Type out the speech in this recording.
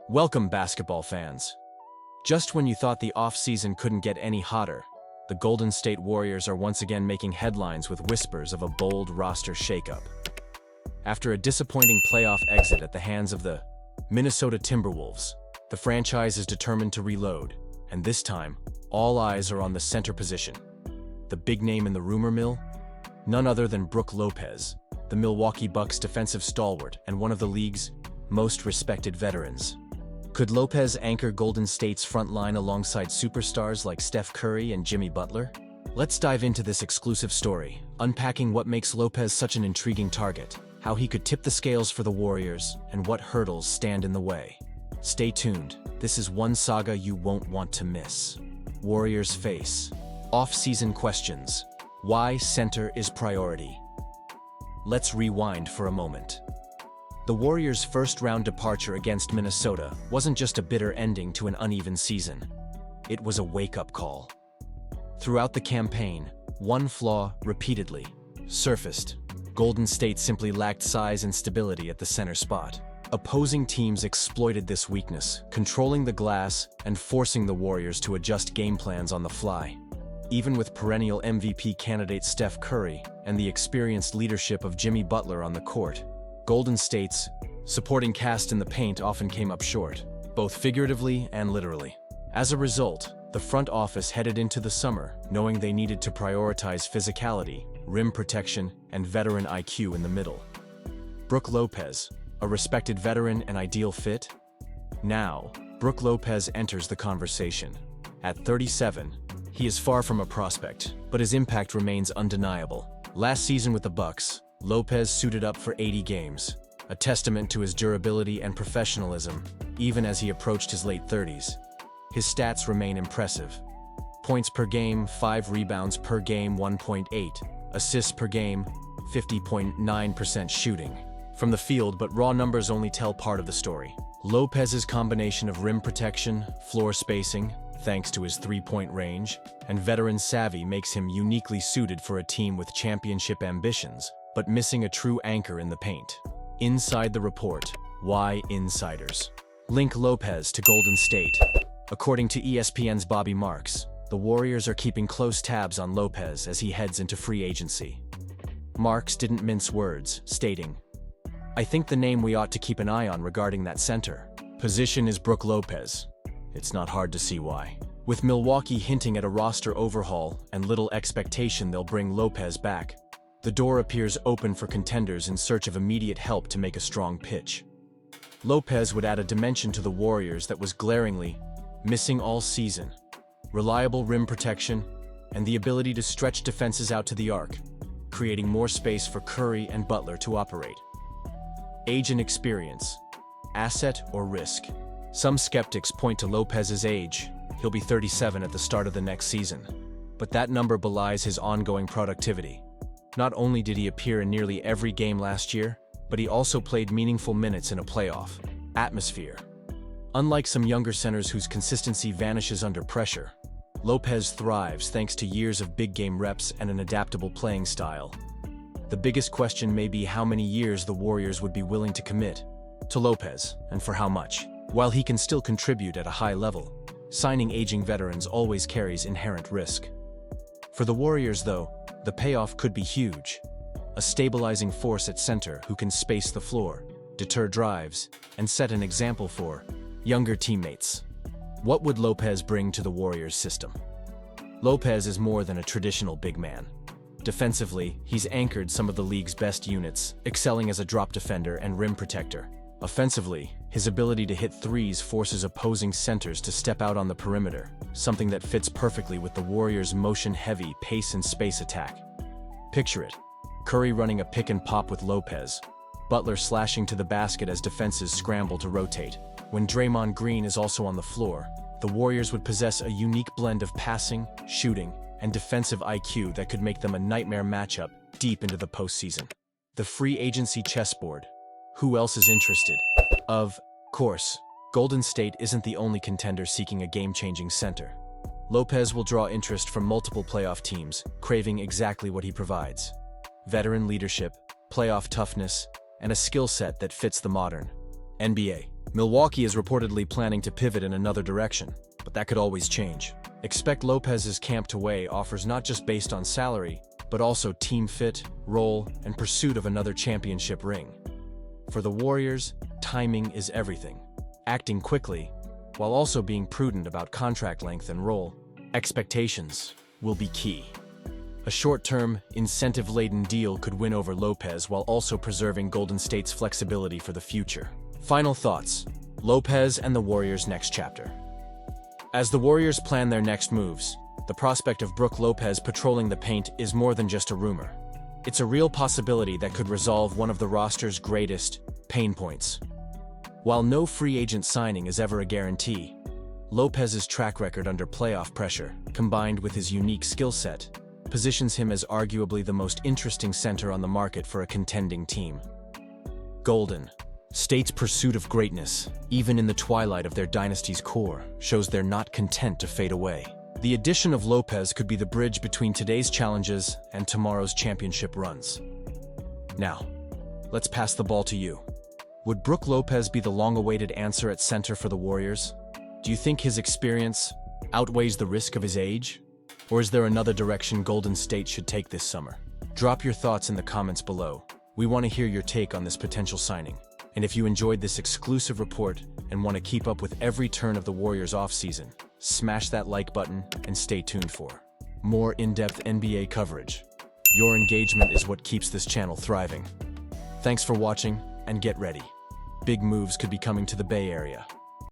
Welcome, basketball fans. Just when you thought the offseason couldn't get any hotter, the Golden State Warriors are once again making headlines with whispers of a bold roster shakeup. After a disappointing playoff exit at the hands of the Minnesota Timberwolves, the franchise is determined to reload, and this time, all eyes are on the center position. The big name in the rumor mill? None other than Brook Lopez, the Milwaukee Bucks defensive stalwart and one of the league's most respected veterans. Could Lopez anchor Golden State's front line alongside superstars like Steph Curry and Jimmy Butler? Let's dive into this exclusive story, unpacking what makes Lopez such an intriguing target, how he could tip the scales for the Warriors, and what hurdles stand in the way. Stay tuned, this is one saga you won't want to miss. Warriors face off-season questions. Why center is priority. Let's rewind for a moment. The Warriors' first-round departure against Minnesota wasn't just a bitter ending to an uneven season. It was a wake-up call. Throughout the campaign, one flaw repeatedly surfaced. Golden State simply lacked size and stability at the center spot. Opposing teams exploited this weakness, controlling the glass and forcing the Warriors to adjust game plans on the fly. Even with perennial MVP candidate Steph Curry and the experienced leadership of Jimmy Butler on the court, Golden State's supporting cast in the paint often came up short, both figuratively and literally. As a result, the front office headed into the summer knowing they needed to prioritize physicality, rim protection, and veteran IQ in the middle. Brook Lopez, a respected veteran and ideal fit? Now, Brook Lopez enters the conversation. At 37, he is far from a prospect, but his impact remains undeniable. Last season with the Bucks, Lopez suited up for 80 games, a testament to his durability and professionalism, even as he approached his late 30s. His stats remain impressive. Points per game, 5 rebounds per game, 1.8, assists per game, 50.9% shooting from the field, but raw numbers only tell part of the story. Lopez's combination of rim protection, floor spacing, thanks to his three-point range, and veteran savvy makes him uniquely suited for a team with championship ambitions, but missing a true anchor in the paint. Inside the report, why insiders link Lopez to Golden State. According to ESPN's Bobby Marks, the Warriors are keeping close tabs on Lopez as he heads into free agency. Marks didn't mince words, stating, "I think the name we ought to keep an eye on regarding that center position is Brook Lopez." It's not hard to see why. With Milwaukee hinting at a roster overhaul and little expectation they'll bring Lopez back, the door appears open for contenders in search of immediate help to make a strong pitch. Lopez would add a dimension to the Warriors that was glaringly missing all season: reliable rim protection and the ability to stretch defenses out to the arc, creating more space for Curry and Butler to operate. Age and experience, asset or risk? Some skeptics point to Lopez's age. He'll be 37 at the start of the next season. But that number belies his ongoing productivity. Not only did he appear in nearly every game last year, but he also played meaningful minutes in a playoff atmosphere. Unlike some younger centers whose consistency vanishes under pressure, Lopez thrives thanks to years of big game reps and an adaptable playing style. The biggest question may be how many years the Warriors would be willing to commit to Lopez, and for how much. While he can still contribute at a high level, signing aging veterans always carries inherent risk. For the Warriors, though, the payoff could be huge. A stabilizing force at center who can space the floor, deter drives, and set an example for younger teammates. What would Lopez bring to the Warriors' system? Lopez is more than a traditional big man. Defensively, he's anchored some of the league's best units, excelling as a drop defender and rim protector. Offensively, his ability to hit threes forces opposing centers to step out on the perimeter, something that fits perfectly with the Warriors' motion-heavy pace and space attack. Picture it: Curry running a pick and pop with Lopez, Butler slashing to the basket as defenses scramble to rotate. When Draymond Green is also on the floor, the Warriors would possess a unique blend of passing, shooting, and defensive IQ that could make them a nightmare matchup deep into the postseason. The free agency chessboard. Who else is interested? Of course, Golden State isn't the only contender seeking a game-changing center. Lopez will draw interest from multiple playoff teams, craving exactly what he provides: veteran leadership, playoff toughness, and a skill set that fits the modern NBA. Milwaukee is reportedly planning to pivot in another direction, but that could always change. Expect Lopez's camp to weigh offers not just based on salary, but also team fit, role, and pursuit of another championship ring. For the Warriors, timing is everything. Acting quickly, while also being prudent about contract length and role, expectations will be key. A short-term, incentive-laden deal could win over Lopez while also preserving Golden State's flexibility for the future. Final thoughts: Lopez and the Warriors' next chapter. As the Warriors plan their next moves, the prospect of Brook Lopez patrolling the paint is more than just a rumor. It's a real possibility that could resolve one of the roster's greatest pain points. While no free agent signing is ever a guarantee, Lopez's track record under playoff pressure, combined with his unique skill set, positions him as arguably the most interesting center on the market for a contending team. Golden State's pursuit of greatness, even in the twilight of their dynasty's core, shows they're not content to fade away. The addition of Lopez could be the bridge between today's challenges and tomorrow's championship runs. Now, let's pass the ball to you. Would Brook Lopez be the long-awaited answer at center for the Warriors? Do you think his experience outweighs the risk of his age? Or is there another direction Golden State should take this summer? Drop your thoughts in the comments below. We want to hear your take on this potential signing. And if you enjoyed this exclusive report and want to keep up with every turn of the Warriors offseason, smash that like button and stay tuned for more in-depth NBA coverage. Your engagement is what keeps this channel thriving. Thanks for watching, and get ready. Big moves could be coming to the Bay Area.